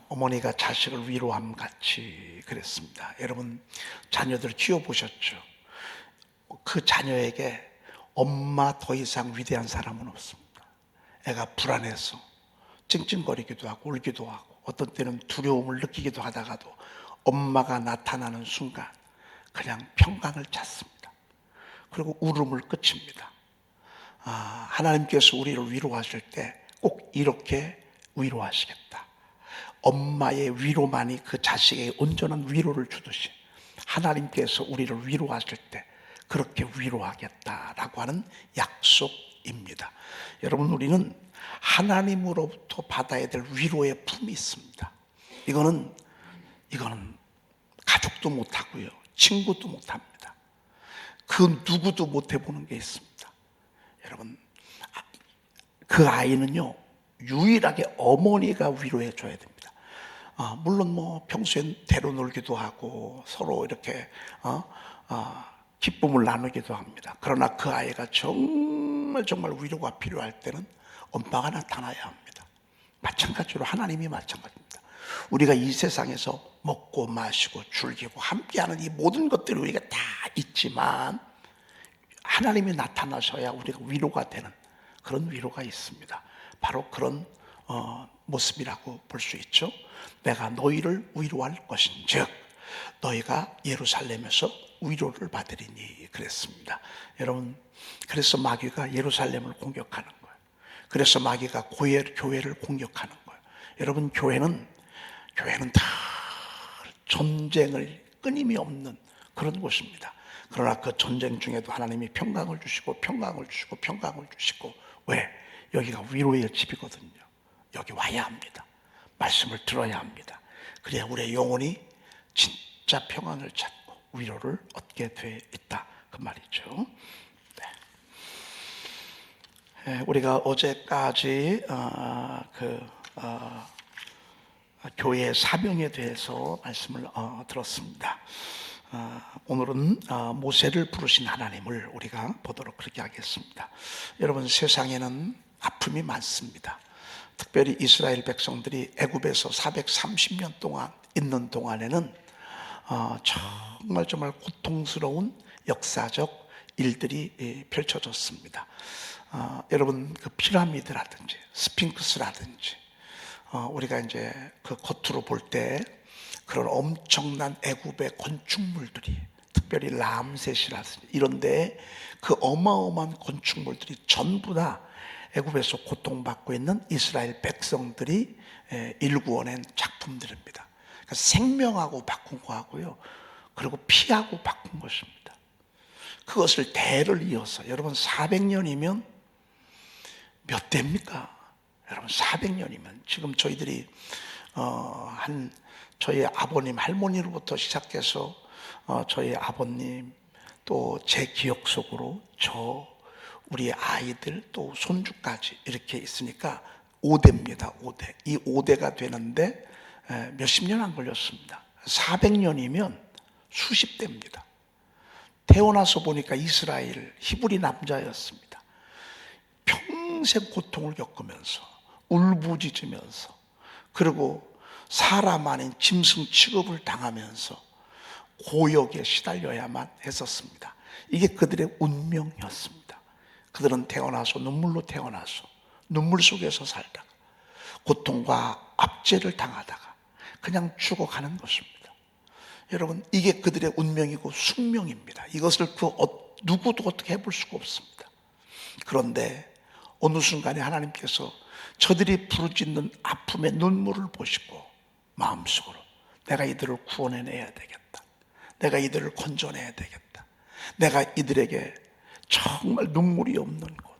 어머니가 자식을 위로함 같이 그랬습니다. 여러분 자녀들 키워보셨죠? 그 자녀에게 엄마 더 이상 위대한 사람은 없습니다. 애가 불안해서 찡찡거리기도 하고 울기도 하고 어떤 때는 두려움을 느끼기도 하다가도 엄마가 나타나는 순간 그냥 평강을 찾습니다. 그리고 울음을 그칩니다. 하나님께서 우리를 위로하실 때 꼭 이렇게 위로하시겠다. 엄마의 위로만이 그 자식에게 온전한 위로를 주듯이 하나님께서 우리를 위로하실 때 그렇게 위로하겠다라고 하는 약속입니다. 여러분, 우리는 하나님으로부터 받아야 될 위로의 품이 있습니다. 이거는 가족도 못하고요, 친구도 못합니다. 그 누구도 못해보는 게 있습니다. 여러분, 그 아이는요 유일하게 어머니가 위로해 줘야 됩니다. 물론 평소엔 대로 놀기도 하고 서로 이렇게 기쁨을 나누기도 합니다. 그러나 그 아이가 정말 위로가 필요할 때는 엄마가 나타나야 합니다. 마찬가지로 하나님이 마찬가지입니다. 우리가 이 세상에서 먹고 마시고 즐기고 함께하는 이 모든 것들이 우리가 다 있지만 하나님이 나타나셔야 우리가 위로가 되는 그런 위로가 있습니다. 바로 그런 모습이라고 볼 수 있죠. 내가 너희를 위로할 것인즉 너희가 예루살렘에서 위로를 받으리니 그랬습니다. 여러분, 그래서 마귀가 예루살렘을 공격하는 거예요. 그래서 마귀가 교회를 공격하는 거예요. 여러분, 교회는 다 전쟁을 끊임이 없는 그런 곳입니다. 그러나 그 전쟁 중에도 하나님이 평강을 주시고 왜? 여기가 위로의 집이거든요. 여기 와야 합니다. 말씀을 들어야 합니다. 그래야 우리의 영혼이 진짜 평안을 찾고 위로를 얻게 돼 있다 그 말이죠. 네. 우리가 어제까지 교회의 사명에 대해서 말씀을 들었습니다. 오늘은 모세를 부르신 하나님을 우리가 보도록 그렇게 하겠습니다. 여러분, 세상에는 아픔이 많습니다. 특별히 이스라엘 백성들이 애굽에서 430년 동안 있는 동안에는 정말 고통스러운 역사적 일들이 펼쳐졌습니다. 여러분, 그 피라미드라든지 스핑크스라든지 우리가 이제 그 겉으로 볼 때 그런 엄청난 애굽의 건축물들이, 특별히 람셋이라든지 이런데 그 어마어마한 건축물들이 전부 다 애굽에서 고통받고 있는 이스라엘 백성들이 일구어낸 작품들입니다. 그러니까 생명하고 바꾼 거하고요, 그리고 피하고 바꾼 것입니다. 그것을 대를 이어서, 여러분 400년이면 몇 대입니까? 여러분 400년이면 지금 저희들이 저희 아버님 할머니로부터 시작해서 저희 아버님 또 제 기억 속으로 우리 아이들 또 손주까지 이렇게 있으니까 5대입니다. 5대. 이 5대가 되는데 몇십 년 안 걸렸습니다. 400년이면 수십 대입니다. 태어나서 보니까 이스라엘 히브리 남자였습니다. 평생 고통을 겪으면서 울부짖으면서, 그리고 사람 아닌 짐승 취급을 당하면서 고역에 시달려야만 했었습니다. 이게 그들의 운명이었습니다. 그들은 태어나서 눈물로 태어나서 눈물 속에서 살다가 고통과 압제를 당하다가 그냥 죽어가는 것입니다. 여러분, 이게 그들의 운명이고 숙명입니다. 이것을 누구도 어떻게 해볼 수가 없습니다. 그런데 어느 순간에 하나님께서 저들이 부르짖는 아픔의 눈물을 보시고 마음속으로 내가 이들을 구원해내야 되겠다, 내가 이들을 건져내야 되겠다, 내가 이들에게 정말 눈물이 없는 곳,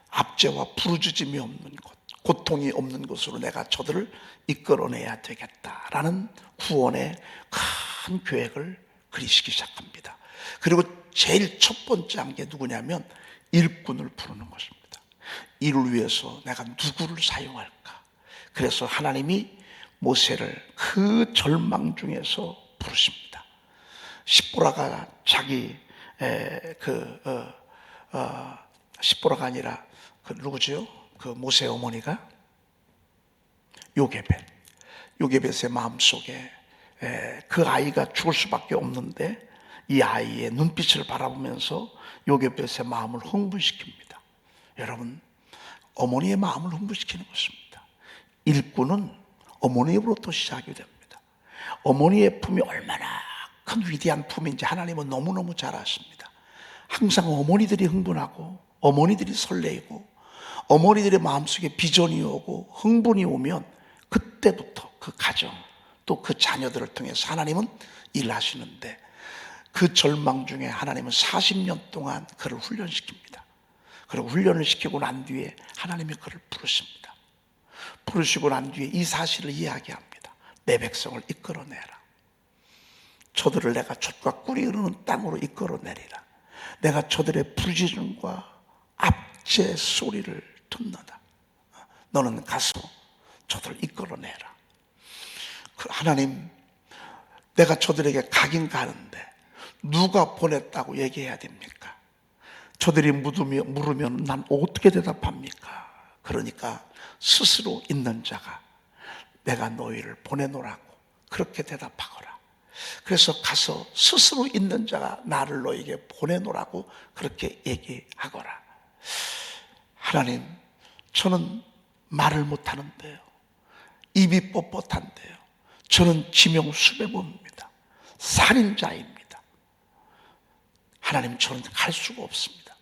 압제와 부르짖음이 없는 곳, 고통이 없는 곳으로 내가 저들을 이끌어내야 되겠다라는 구원의 큰 계획을 그리시기 시작합니다. 그리고 제일 첫 번째 한 게 누구냐면 일꾼을 부르는 것입니다. 이를 위해서 내가 누구를 사용할까? 그래서 하나님이 모세를 그 절망 중에서 부르십니다. 십보라가 십보라가 아니라 누구지요? 그 모세 어머니가 요게벳. 요게벳의 마음속에 그 아이가 죽을 수밖에 없는데 이 아이의 눈빛을 바라보면서 요게벳의 마음을 흥분시킵니다. 여러분, 어머니의 마음을 흥분시키는 것입니다. 일꾼은 어머니로부터 시작이 됩니다. 어머니의 품이 얼마나 큰 위대한 품인지 하나님은 너무너무 잘 아십니다. 항상 어머니들이 흥분하고 어머니들이 설레이고 어머니들의 마음속에 비전이 오고 흥분이 오면 그때부터 그 가정 또 그 자녀들을 통해서 하나님은 일하시는데, 그 절망 중에 하나님은 40년 동안 그를 훈련시킵니다. 그리고 훈련을 시키고 난 뒤에 하나님이 그를 부르십니다. 부르시고 난 뒤에 이 사실을 이야기합니다. 내 백성을 이끌어내라. 저들을 내가 젖과 꿀이 흐르는 땅으로 이끌어내리라. 내가 저들의 부르짖음과 압제 소리를 듣는다. 너는 가서 저들을 이끌어내라. 하나님, 내가 저들에게 가긴 가는데 누가 보냈다고 얘기해야 됩니까? 저들이 물으면 난 어떻게 대답합니까? 그러니까 스스로 있는 자가 내가 너희를 보내노라고 그렇게 대답하거라. 그래서 가서 스스로 있는 자가 나를 너에게 보내노라고 그렇게 얘기하거라. 하나님, 저는 말을 못하는데요, 입이 뻣뻣한데요, 저는 지명수배범입니다. 살인자입니다. 하나님, 저는 갈 수가 없습니다.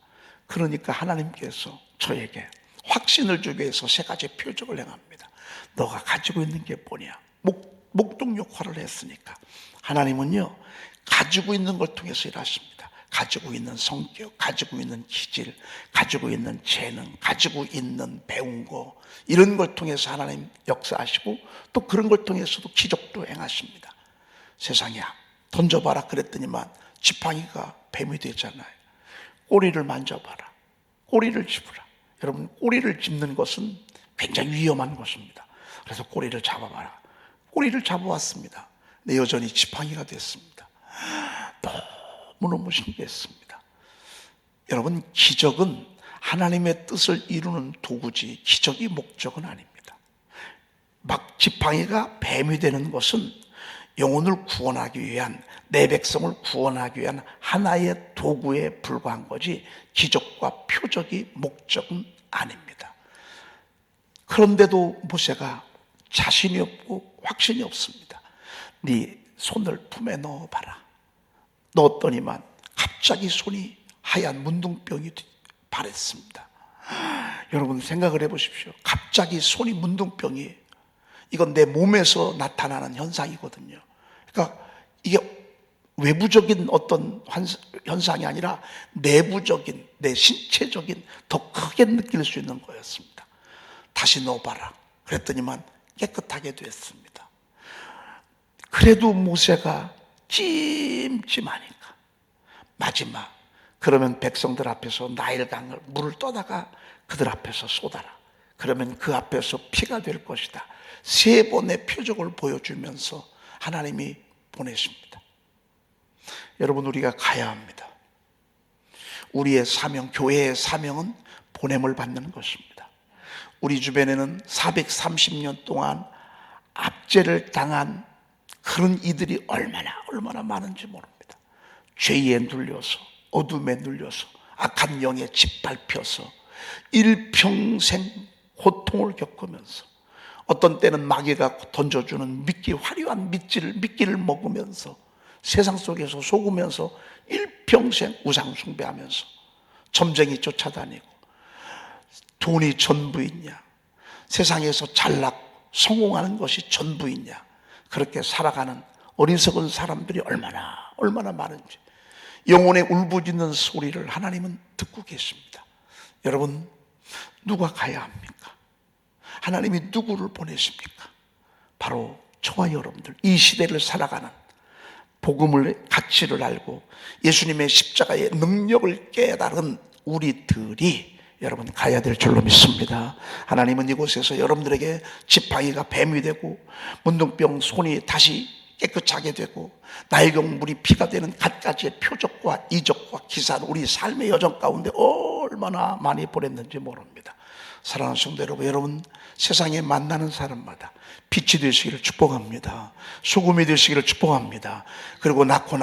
그러니까 하나님께서 저에게 확신을 주기 위해서 세 가지 표적을 행합니다. 너가 가지고 있는 게 뭐냐? 목동 역할을 했으니까 하나님은요, 가지고 있는 걸 통해서 일하십니다. 가지고 있는 성격, 가지고 있는 기질, 가지고 있는 재능, 가지고 있는 배운 거, 이런 걸 통해서 하나님 역사하시고 또 그런 걸 통해서도 기적도 행하십니다. 세상에 던져봐라 그랬더니만 지팡이가 뱀이 되잖아요. 꼬리를 만져봐라, 꼬리를 짚으라. 여러분, 꼬리를 짚는 것은 굉장히 위험한 것입니다. 그래서 꼬리를 잡아봐라. 꼬리를 잡아왔습니다. 근데 여전히 지팡이가 됐습니다. 너무너무 신기했습니다. 여러분, 기적은 하나님의 뜻을 이루는 도구지 기적이 목적은 아닙니다. 막 지팡이가 뱀이 되는 것은 영혼을 구원하기 위한, 내 백성을 구원하기 위한 하나의 도구에 불과한 거지 기적과 표적이 목적은 아닙니다. 그런데도 모세가 자신이 없고 확신이 없습니다. 네 손을 품에 넣어봐라. 넣었더니만 갑자기 손이 하얀 문둥병이 발했습니다. 여러분, 생각을 해보십시오. 갑자기 손이 문둥병이, 이건 내 몸에서 나타나는 현상이거든요. 그러니까 이게 외부적인 어떤 현상이 아니라 내부적인, 내 신체적인 더 크게 느낄 수 있는 거였습니다. 다시 넣어봐라 그랬더니만 깨끗하게 됐습니다. 그래도 모세가 찜찜하니까 마지막, 그러면 백성들 앞에서 나일강을 물을 떠다가 그들 앞에서 쏟아라. 그러면 그 앞에서 피가 될 것이다. 3번의 표적을 보여주면서 하나님이 보내십니다. 여러분, 우리가 가야 합니다. 우리의 사명, 교회의 사명은 보냄을 받는 것입니다. 우리 주변에는 430년 동안 압제를 당한 그런 이들이 얼마나 많은지 모릅니다. 죄에 눌려서, 어둠에 눌려서, 악한 영에 짓밟혀서 일평생 고통을 겪으면서, 어떤 때는 마귀가 던져주는 화려한 미끼를 먹으면서 세상 속에서 속으면서 일평생 우상 숭배하면서 점쟁이 쫓아다니고, 돈이 전부이냐, 세상에서 잘나고 성공하는 것이 전부이냐, 그렇게 살아가는 어리석은 사람들이 얼마나 많은지, 영혼의 울부짖는 소리를 하나님은 듣고 계십니다. 여러분, 누가 가야 합니까? 하나님이 누구를 보내십니까? 바로 저와 여러분들, 이 시대를 살아가는, 복음의 가치를 알고 예수님의 십자가의 능력을 깨달은 우리들이 여러분 가야 될 줄로 믿습니다. 하나님은 이곳에서 여러분들에게 지팡이가 뱀이 되고 문둥병 손이 다시 깨끗하게 되고 나일강 물이 피가 되는 갖가지의 표적과 이적과 기사를 우리 삶의 여정 가운데 얼마나 많이 보냈는지 모릅니다. 사랑하는 성도 여러분, 세상에 만나는 사람마다 빛이 되시기를 축복합니다. 소금이 되시기를 축복합니다. 그리고 낳고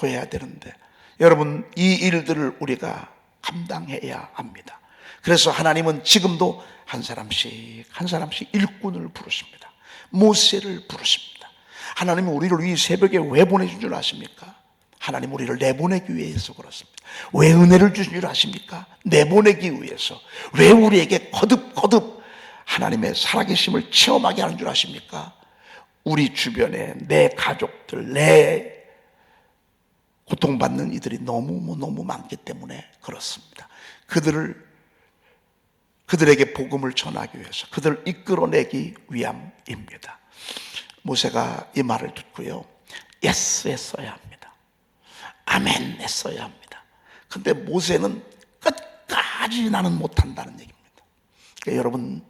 해야 되는데, 여러분, 이 일들을 우리가 감당해야 합니다. 그래서 하나님은 지금도 한 사람씩 일꾼을 부르십니다. 모세를 부르십니다. 하나님은 우리를 이 새벽에 왜 보내준 줄 아십니까? 하나님 우리를 내보내기 위해서 그렇습니다. 왜 은혜를 주신 줄 아십니까? 내보내기 위해서. 왜 우리에게 거듭 하나님의 살아계심을 체험하게 하는 줄 아십니까? 우리 주변에 내 가족들, 내 고통받는 이들이 너무 많기 때문에 그렇습니다. 그들에게 복음을 전하기 위해서, 그들을 이끌어내기 위함입니다. 모세가 이 말을 듣고요, 예스 했어야 합니다. 아멘 했어야 합니다. 근데 모세는 끝까지 나는 못한다는 얘기입니다. 그러니까 여러분,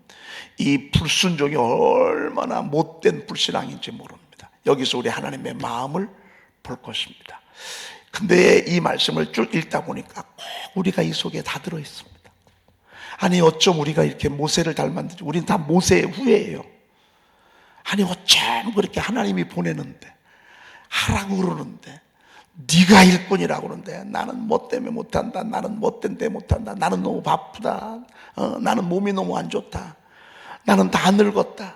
이 불순종이 얼마나 못된 불신앙인지 모릅니다. 여기서 우리 하나님의 마음을 볼 것입니다. 근데 이 말씀을 쭉 읽다 보니까 꼭 우리가 이 속에 다 들어있습니다. 아니 어쩜 우리가 이렇게 모세를 닮았는지, 우리는 다 모세의 후예예요. 아니 어쩜 그렇게 하나님이 보내는데, 하라고 그러는데, 네가 일꾼이라고 그러는데 나는 뭐 때문에 못한다, 나는 뭐 때문에 못한다, 나는 너무 바쁘다, 나는 몸이 너무 안 좋다, 나는 다 늙었다,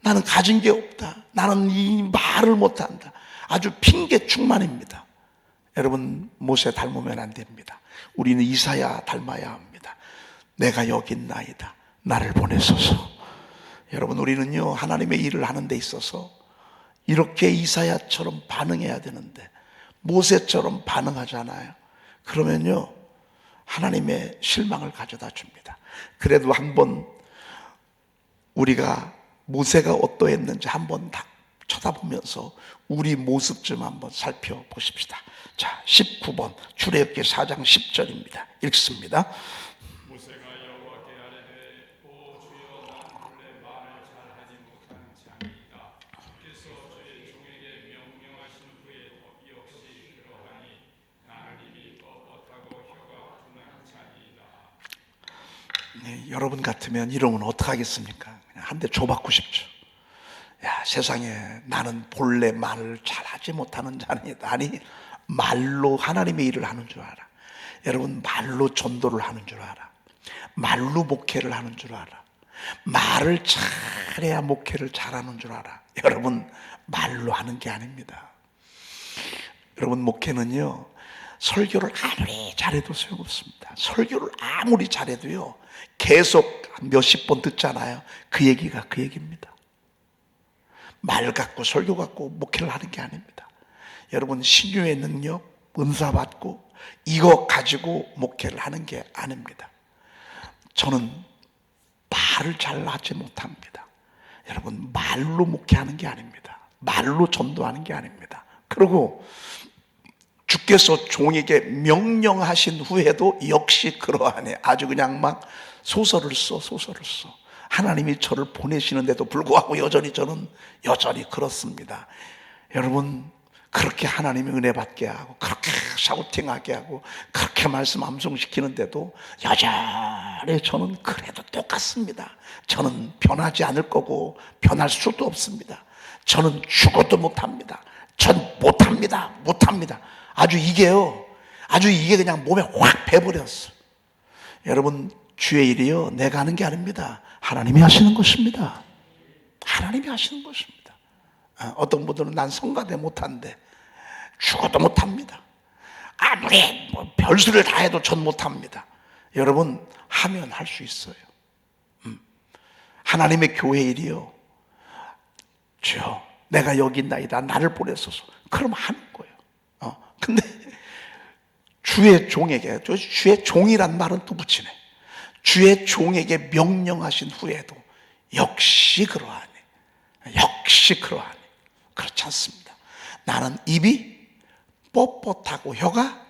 나는 가진 게 없다, 나는 이 말을 못한다. 아주 핑계 충만입니다. 여러분, 모세 닮으면 안 됩니다. 우리는 이사야 닮아야 합니다. 내가 여기 있나이다, 나를 보내소서. 여러분, 우리는요 하나님의 일을 하는 데 있어서 이렇게 이사야처럼 반응해야 되는데 모세처럼 반응하잖아요. 그러면요 하나님의 실망을 가져다 줍니다. 그래도 한번 우리가 모세가 어떠했는지 한번 다 쳐다보면서 우리 모습 좀 한번 살펴보십시다. 자, 19번 출애굽기 4장 10절입니다. 읽습니다. 모세가 여호와께 아뢰되 오 주여 나는 본래 말을 잘하지 못한 자니이다. 주께서 주의 종에게 명령하신 후에도 역시 그러하니 나는 입이 뻣뻣하고 혀가 둔한 자니이다. 네, 여러분 같으면 이러면 어떡하겠습니까? 그냥 한 대 줘받고 싶죠. 야, 세상에 나는 본래 말을 잘하지 못하는 자니다. 아니 말로 하나님의 일을 하는 줄 알아. 여러분, 말로 전도를 하는 줄 알아. 말로 목회를 하는 줄 알아. 말을 잘해야 목회를 잘하는 줄 알아. 여러분, 말로 하는 게 아닙니다. 여러분, 목회는요 설교를 아무리 잘해도 소용없습니다. 설교를 아무리 잘해도요 계속 몇십 번 듣잖아요. 그 얘기가 그 얘기입니다. 말 갖고 설교 갖고 목회를 하는 게 아닙니다. 여러분, 신유의 능력, 은사 받고 이거 가지고 목회를 하는 게 아닙니다. 저는 말을 잘 하지 못합니다. 여러분, 말로 목회하는 게 아닙니다. 말로 전도하는 게 아닙니다. 그리고 주께서 종에게 명령하신 후에도 역시 그러하니 아주 그냥 막 소설을 써. 하나님이 저를 보내시는데도 불구하고 저는 여전히 그렇습니다. 여러분, 그렇게 하나님의 은혜 받게 하고 그렇게 샤우팅하게 하고 그렇게 말씀 암송시키는데도 여전히 저는 그래도 똑같습니다. 저는 변하지 않을 거고 변할 수도 없습니다. 저는 죽어도 못합니다. 전 못합니다. 아주 이게 그냥 몸에 확 배버렸어. 여러분, 주의 일이요 내가 하는 게 아닙니다. 하나님이 하시는 것입니다. 하나님이 하시는 것입니다. 어떤 분들은 난 성가대 못한대. 죽어도 못합니다. 아무리 별수를 다 해도 전 못합니다. 여러분, 하면 할 수 있어요. 하나님의 교회 일이요, 주여 내가 여기 있나이다, 나를 보내소서. 그럼 하는 거예요. 근데 주의 종에게, 주의 종이란 말은 또 붙이네. 주의 종에게 명령하신 후에도 역시 그러하니. 그렇지 않습니다. 나는 입이 뻣뻣하고 혀가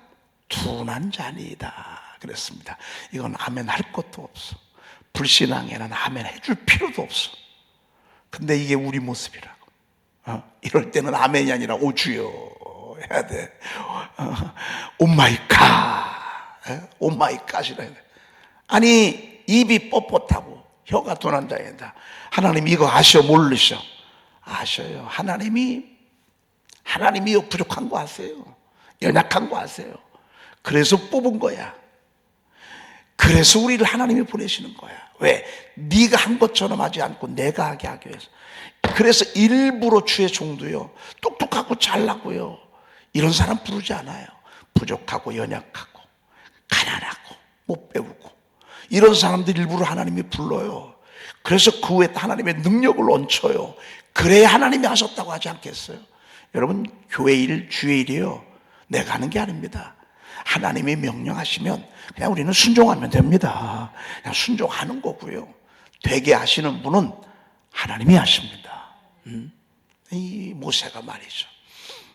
둔한 자니이다 그랬습니다. 이건 아멘 할 것도 없어. 불신앙에는 아멘 해줄 필요도 없어. 근데 이게 우리 모습이라고. 이럴 때는 아멘이 아니라 오 주여 해야 돼. 오 마이 갓, 오 마이 갓이라 해야 돼. 아니 입이 뻣뻣하고 혀가 둔한 자이다. 하나님 이거 아셔 모르셔? 아셔요. 하나님이요 부족한 거 아세요. 연약한 거 아세요. 그래서 뽑은 거야. 그래서 우리를 하나님이 보내시는 거야. 왜? 네가 한 것처럼 하지 않고 내가 하게 하기 위해서. 그래서 일부러 주의 종도요, 똑똑하고 잘나고요, 이런 사람 부르지 않아요. 부족하고 연약하고 가난하고 못 배우고 이런 사람들 일부러 하나님이 불러요. 그래서 그 후에 하나님의 능력을 얹혀요. 그래야 하나님이 하셨다고 하지 않겠어요? 여러분, 교회 일, 주의 일이요, 내가 하는 게 아닙니다. 하나님이 명령하시면 그냥 우리는 순종하면 됩니다. 그냥 순종하는 거고요. 되게 하시는 분은 하나님이 하십니다. 이 모세가 말이죠.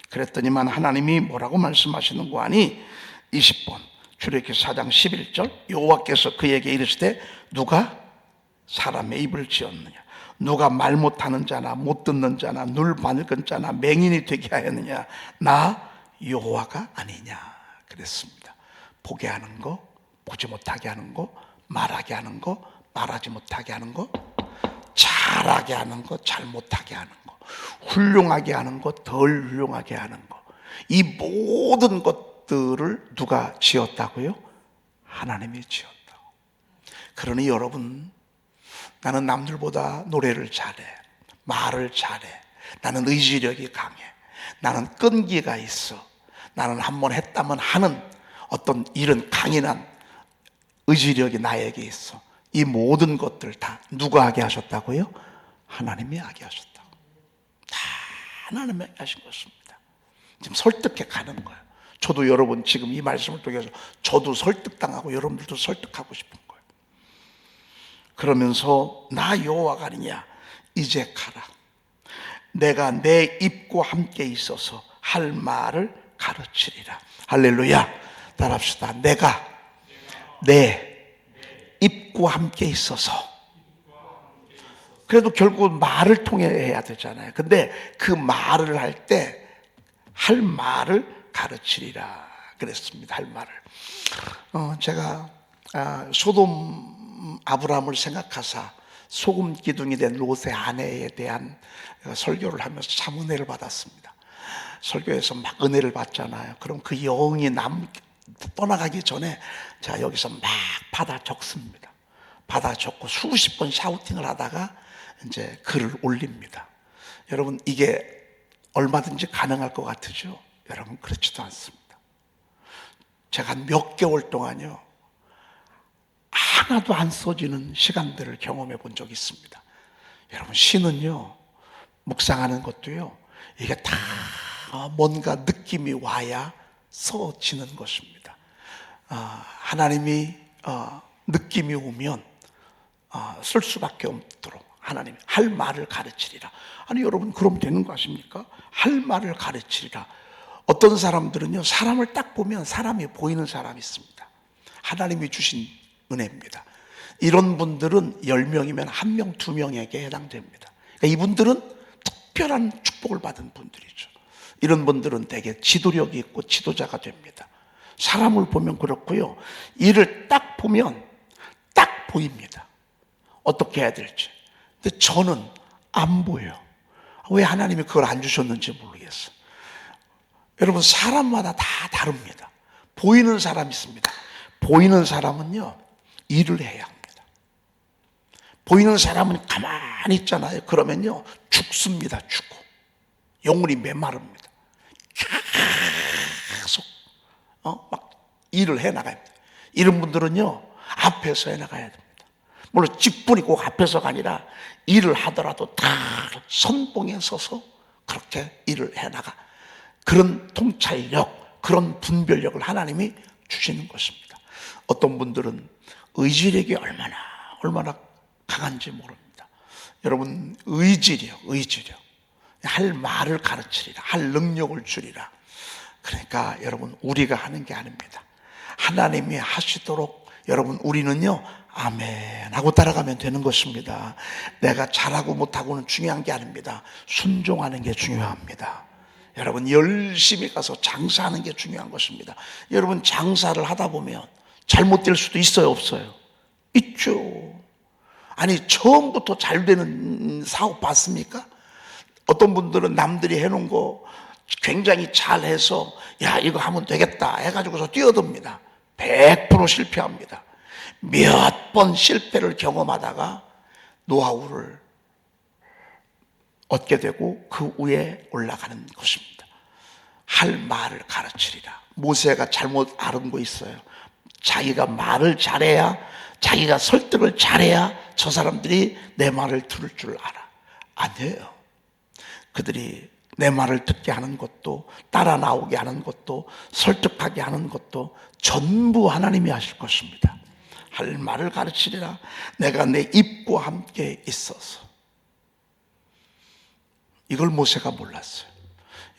그랬더니만 하나님이 뭐라고 말씀하시는 거 아니? 20번 출애굽기 4장 11절 여호와께서 그에게 이르시되 누가 사람의 입을 지었느냐? 누가 말 못하는 자나 못 듣는 자나 눈 밝은 자나 맹인이 되게 하였느냐? 나 여호와가 아니냐 그랬습니다. 보게 하는 거, 보지 못하게 하는 거, 말하게 하는 거, 말하지 못하게 하는 거, 잘하게 하는 거, 잘 못하게 하는 거, 훌륭하게 하는 거, 덜 훌륭하게 하는 거, 이 모든 것들을 누가 지었다고요? 하나님이 지었다고. 그러니 여러분, 나는 남들보다 노래를 잘해, 말을 잘해, 나는 의지력이 강해, 나는 끈기가 있어, 나는 한번 했다면 하는 어떤 이런 강인한 의지력이 나에게 있어. 이 모든 것들 다 누가 하게 하셨다고요? 하나님이 하게 하셨다고. 다 하나님이 하신 것입니다. 지금 설득해 가는 거예요. 저도 여러분 지금 이 말씀을 통해서 저도 설득당하고 여러분들도 설득하고 싶은 거예요. 그러면서 나 여호와가 아니냐, 이제 가라. 내가 내 입과 함께 있어서 할 말을 가르치리라. 할렐루야. 따라합시다. 내가 내 입과 함께 있어서. 그래도 결국은 말을 통해 해야 되잖아요. 근데 그 말을 할 때 할 말을 가르치리라 그랬습니다. 할 말을. 제가 소돔 아브라함을 생각하사 소금 기둥이 된 롯의 아내에 대한 설교를 하면서 참 은혜를 받았습니다. 설교에서 막 은혜를 받잖아요. 그럼 그 영이 떠나가기 전에 제가 여기서 막 받아 적습니다. 받아 적고 수십 번 샤우팅을 하다가 이제 글을 올립니다. 여러분, 이게 얼마든지 가능할 것 같으죠? 여러분, 그렇지도 않습니다. 제가 몇 개월 동안요, 하나도 안 써지는 시간들을 경험해 본 적이 있습니다. 여러분, 시는요, 묵상하는 것도요, 이게 다 뭔가 느낌이 와야 써지는 것입니다. 하나님이 느낌이 오면 쓸 수밖에 없도록 하나님이 할 말을 가르치리라. 아니 여러분, 그럼 되는 거 아십니까? 할 말을 가르치리라. 어떤 사람들은요, 사람을 딱 보면 사람이 보이는 사람이 있습니다. 하나님이 주신 은혜입니다. 이런 분들은 10명이면 1명, 2명에게 해당됩니다. 그러니까 이분들은 특별한 축복을 받은 분들이죠. 이런 분들은 되게 지도력이 있고 지도자가 됩니다. 사람을 보면 그렇고요, 일을 딱 보면 딱 보입니다. 어떻게 해야 될지. 근데 저는 안 보여요. 왜 하나님이 그걸 안 주셨는지 모르겠어요. 여러분, 사람마다 다 다릅니다. 보이는 사람이 있습니다. 보이는 사람은요, 일을 해야 합니다. 보이는 사람은 가만히 있잖아요. 그러면요, 죽습니다. 죽고 영혼이 메마릅니다. 계속 막 일을 해나가야 됩니다. 이런 분들은요, 앞에서 해나가야 됩니다. 물론 직분이 꼭 앞에서가 아니라 일을 하더라도 다 선봉에 서서 그렇게 일을 해나가. 그런 통찰력, 그런 분별력을 하나님이 주시는 것입니다. 어떤 분들은 의지력이 얼마나 강한지 모릅니다. 여러분, 의지력, 할 말을 가르치리라, 할 능력을 주리라. 그러니까 여러분, 우리가 하는 게 아닙니다. 하나님이 하시도록 여러분, 우리는요, 아멘 하고 따라가면 되는 것입니다. 내가 잘하고 못하고는 중요한 게 아닙니다. 순종하는 게 중요합니다. 여러분, 열심히 가서 장사하는 게 중요한 것입니다. 여러분, 장사를 하다 보면 잘못될 수도 있어요, 없어요? 있죠. 아니 처음부터 잘 되는 사업 봤습니까? 어떤 분들은 남들이 해놓은 거 굉장히 잘해서 야 이거 하면 되겠다 해가지고서 뛰어듭니다. 100% 실패합니다. 몇 번 실패를 경험하다가 노하우를 얻게 되고 그 위에 올라가는 것입니다. 할 말을 가르치리라. 모세가 잘못 알은 거 있어요. 자기가 말을 잘해야, 자기가 설득을 잘해야 저 사람들이 내 말을 들을 줄 알아. 아니에요. 그들이 내 말을 듣게 하는 것도, 따라 나오게 하는 것도, 설득하게 하는 것도 전부 하나님이 하실 것입니다. 할 말을 가르치리라. 내가 내 입과 함께 있어서. 이걸 모세가 몰랐어요.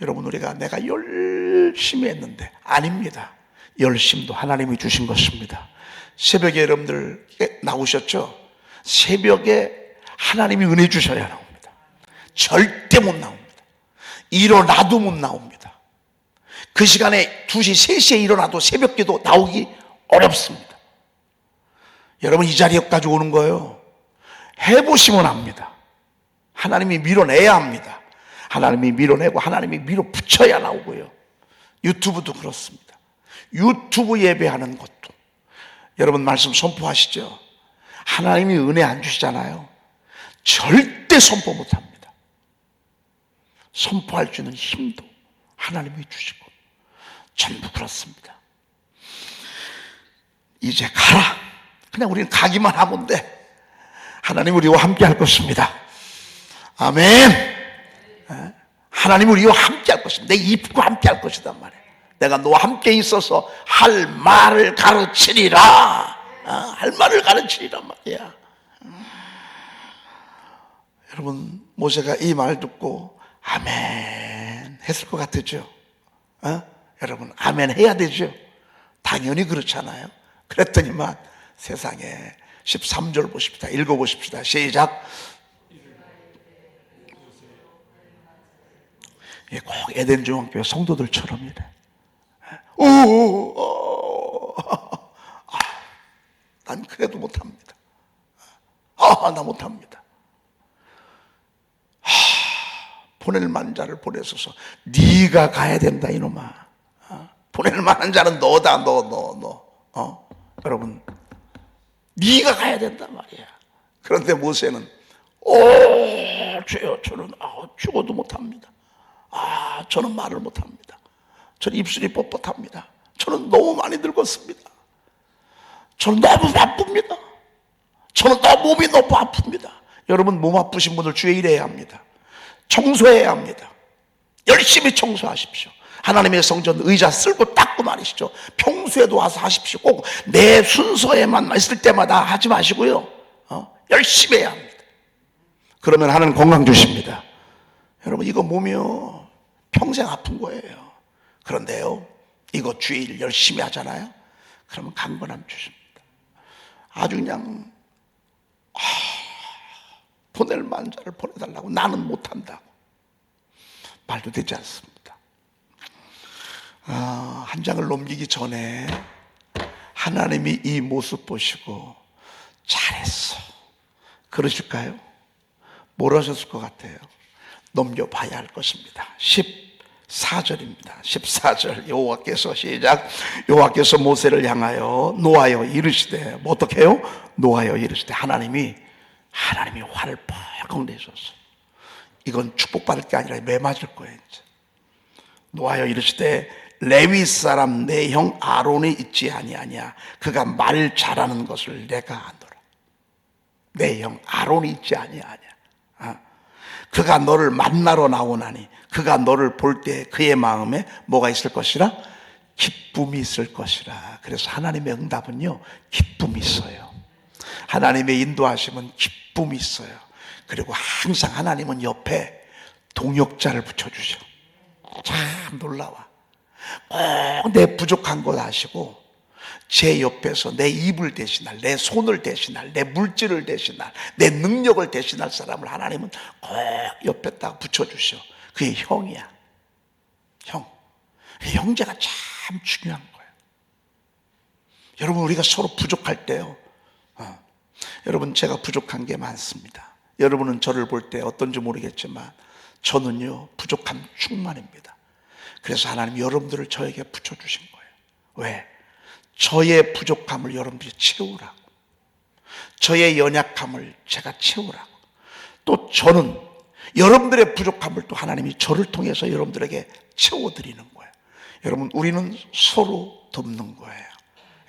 여러분, 우리가 내가 열심히 했는데 아닙니다. 열심도 하나님이 주신 것입니다. 새벽에 여러분들 나오셨죠? 새벽에 하나님이 은혜 주셔야 나옵니다. 절대 못 나옵니다. 일어나도 못 나옵니다. 그 시간에 2시, 3시에 일어나도 새벽기도 나오기 어렵습니다. 여러분, 이 자리에까지 오는 거예요. 해보시면 압니다. 하나님이 밀어내야 합니다. 하나님이 밀어내고 하나님이 밀어붙여야 나오고요. 유튜브도 그렇습니다. 유튜브 예배하는 것도 여러분 말씀 선포하시죠? 하나님이 은혜 안 주시잖아요. 절대 선포 못합니다. 선포할 수 있는 힘도 하나님이 주시고 전부 그렇습니다. 이제 가라. 그냥 우리는 가기만 하면 돼. 하나님 우리와 함께 할 것입니다. 아멘. 하나님 우리와 함께 할 것입니다. 내 입과 함께 할 것이단 말이에요. 내가 너와 함께 있어서 할 말을 가르치리라. 할 말을 가르치리란 말이야. 여러분, 모세가 이 말 듣고 아멘 했을 것 같았죠? 여러분, 아멘 해야 되죠? 당연히 그렇잖아요. 그랬더니만 세상에 13절 보십시다. 읽어보십시다. 시작. 꼭 에덴 중앙교회 성도들처럼 이래. 난 그래도 못합니다. 나 못합니다. 보낼 만한 자를 보내소서. 네가 가야 된다 이놈아. 보낼 만한 자는 너다. 너. 여러분, 네가 가야 된단 말이야. 그런데 모세는 주여, 저는 죽어도 못합니다. 저는 말을 못합니다. 저는 입술이 뻣뻣합니다. 저는 너무 많이 늙었습니다. 저는 너무 바쁩니다. 저는 몸이 너무 아픕니다. 여러분, 몸 아프신 분들 주에 일해야 합니다. 청소해야 합니다. 열심히 청소하십시오. 하나님의 성전 의자 쓸고 닦고 말이시죠. 평소에도 와서 하십시오. 꼭 내 순서에만 있을 때마다 하지 마시고요. 열심히 해야 합니다. 그러면 하나님 건강 주십니다. 여러분, 이거 몸이요 평생 아픈 거예요. 그런데요, 이거 주일 열심히 하잖아요. 그러면 강건함 주십니다. 아주 그냥 보낼 만한 자를 보내달라고. 나는 못한다고. 말도 되지 않습니다. 한 장을 넘기기 전에 하나님이 이 모습 보시고 잘했어 그러실까요? 뭘 하셨을 것 같아요? 넘겨봐야 할 것입니다. 14절입니다. 14절 여호와께서 시작. 여호와께서 모세를 향하여 노하여 이르시되, 뭐 어떻게 해요? 노하여 이르시되, 하나님이 화를 펄컥 내셨어. 이건 축복받을 게 아니라 매 맞을 거예요. 이제. 노하여 이르시되, 레위 사람 내 형 아론이 있지 아니하냐. 그가 말 잘하는 것을 내가 아노라. 내 형 아론이 있지 아니하냐. 그가 너를 만나러 나오나니 그가 너를 볼 때 그의 마음에 뭐가 있을 것이라? 기쁨이 있을 것이라. 그래서 하나님의 응답은요, 기쁨이 있어요. 하나님의 인도하심은 기쁨이 있어요. 그리고 항상 하나님은 옆에 동역자를 붙여주셔. 참 놀라워. 꼭 내 부족한 것 아시고 제 옆에서 내 입을 대신할, 내 손을 대신할, 내 물질을 대신할, 내 능력을 대신할 사람을 하나님은 꼭 옆에다가 붙여주셔. 그게 형이야. 형. 형제가 참 중요한 거예요. 여러분, 우리가 서로 부족할 때요, 여러분, 제가 부족한 게 많습니다. 여러분은 저를 볼 때 어떤지 모르겠지만 저는요, 부족함 충만입니다. 그래서 하나님 여러분들을 저에게 붙여주신 거예요. 왜? 저의 부족함을 여러분들이 채우라고, 저의 연약함을 제가 채우라고, 또 저는 여러분들의 부족함을 또 하나님이 저를 통해서 여러분들에게 채워드리는 거예요. 여러분, 우리는 서로 돕는 거예요.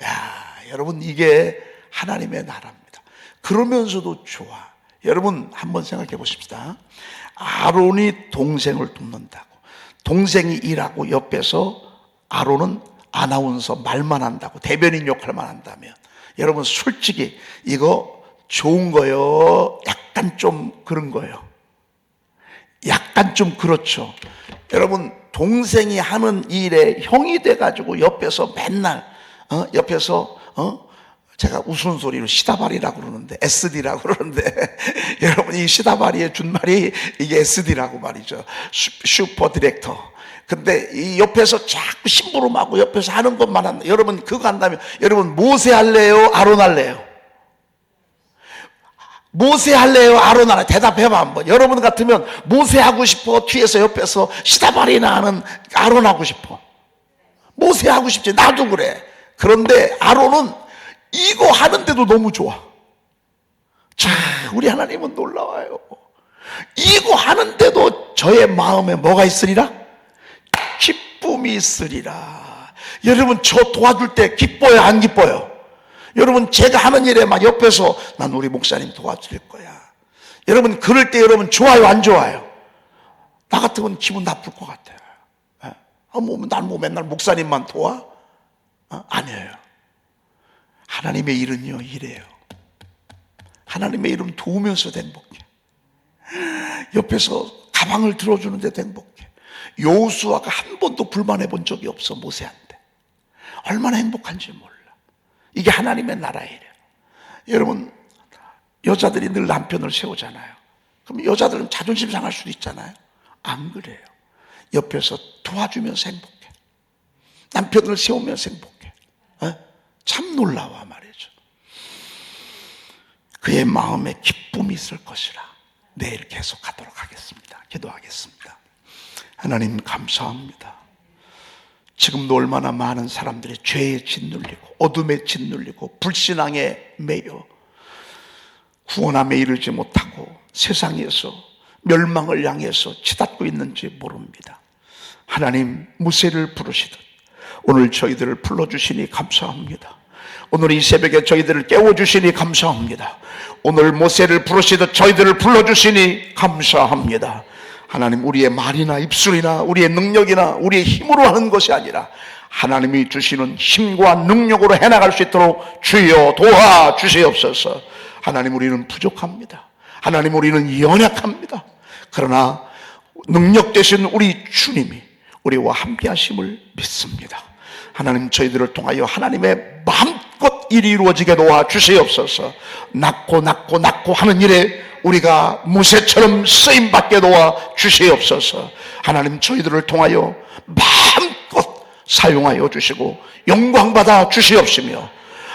야, 여러분, 이게 하나님의 나라입니다. 그러면서도 좋아. 여러분, 한번 생각해 보십시다. 아론이 동생을 돕는다고, 동생이 일하고 옆에서 아론은 아나운서 말만 한다고, 대변인 역할만 한다면, 여러분 솔직히 이거 좋은 거요? 약간 좀 그런 거예요? 약간 좀 그렇죠. 여러분, 동생이 하는 일에 형이 돼가지고 옆에서 맨날 옆에서 제가 우스운소리로 시다발이라고 그러는데, SD라고 그러는데 여러분, 이 시다발이의 준말이 이게 SD라고 말이죠. 슈퍼 디렉터. 근데 이 옆에서 자꾸 심부름하고 옆에서 하는 것만 한다. 여러분, 그거 한다면 여러분 모세 할래요? 아론 할래요? 모세 할래요? 아론 할래요? 대답해봐 한번. 여러분 같으면 모세 하고 싶어? 뒤에서 옆에서 시다발이나 하는 아론 하고 싶어? 모세 하고 싶지. 나도 그래. 그런데 아론은 이거 하는데도 너무 좋아. 자, 우리 하나님은 놀라워요. 이거 하는데도 저의 마음에 뭐가 있으리라? 기쁨이 있으리라. 여러분, 저 도와줄 때 기뻐요, 안 기뻐요? 여러분, 제가 하는 일에 막 옆에서 난 우리 목사님 도와줄 거야. 여러분, 그럴 때 여러분 좋아요, 안 좋아요? 나 같으면 기분 나쁠 것 같아요. 난 맨날 목사님만 도와? 아니에요. 하나님의 일은요, 이래요. 하나님의 일은 도우면서도 행복해. 옆에서 가방을 들어주는데도 행복해. 여호수아가 한 번도 불만해 본 적이 없어, 모세한테. 얼마나 행복한지 몰라. 이게 하나님의 나라의 일이에요. 여러분, 여자들이 늘 남편을 세우잖아요. 그럼 여자들은 자존심 상할 수도 있잖아요. 안 그래요. 옆에서 도와주면서 행복해. 남편을 세우면서 행복해. 참 놀라워 말이죠. 그의 마음에 기쁨이 있을 것이라. 내일 계속하도록 하겠습니다. 기도하겠습니다. 하나님, 감사합니다. 지금도 얼마나 많은 사람들이 죄에 짓눌리고 어둠에 짓눌리고 불신앙에 매여 구원함에 이르지 못하고 세상에서 멸망을 향해서 치닫고 있는지 모릅니다. 하나님, 무쇠를 부르시듯 오늘 저희들을 불러주시니 감사합니다. 오늘 이 새벽에 저희들을 깨워주시니 감사합니다. 오늘 모세를 부르시듯 저희들을 불러주시니 감사합니다. 하나님, 우리의 말이나 입술이나 우리의 능력이나 우리의 힘으로 하는 것이 아니라 하나님이 주시는 힘과 능력으로 해나갈 수 있도록 주여 도와주시옵소서. 하나님, 우리는 부족합니다. 하나님, 우리는 연약합니다. 그러나 능력 되신 우리 주님이 우리와 함께 하심을 믿습니다. 하나님, 저희들을 통하여 하나님의 마음껏 일이 이루어지게 도와주시옵소서. 낳고 하는 일에 우리가 모세처럼 쓰임받게 도와주시옵소서. 하나님, 저희들을 통하여 마음껏 사용하여 주시고 영광받아 주시옵시며,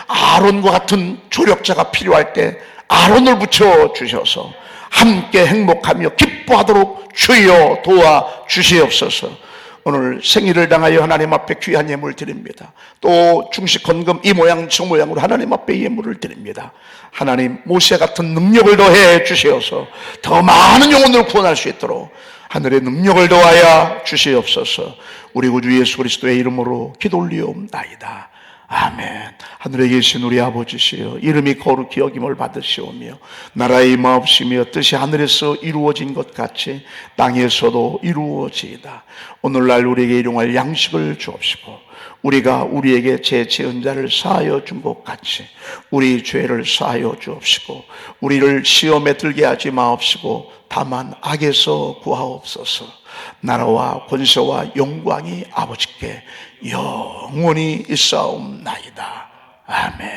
아론과 같은 조력자가 필요할 때 아론을 붙여 주셔서 함께 행복하며 기뻐하도록 주여 도와주시옵소서. 오늘 생일을 당하여 하나님 앞에 귀한 예물 드립니다. 또 중식 헌금 이 모양 저 모양으로 하나님 앞에 예물을 드립니다. 하나님, 모세 같은 능력을 더해 주시어서 더 많은 영혼을 구원할 수 있도록 하늘의 능력을 더하여 주시옵소서. 우리 구주 예수 그리스도의 이름으로 기도 올리옵나이다. 아멘. 하늘에 계신 우리 아버지시여, 이름이 거룩히 여김을 받으시오며 나라의 임하옵시며 뜻이 하늘에서 이루어진 것 같이 땅에서도 이루어지이다. 오늘날 우리에게 일용할 양식을 주옵시고 우리가 우리에게 제 지은 자를 사하여 준 것 같이 우리 죄를 사하여 주옵시고 우리를 시험에 들게 하지 마옵시고 다만 악에서 구하옵소서. 나라와 권세와 영광이 아버지께 영원히 있사옵나이다. 아멘.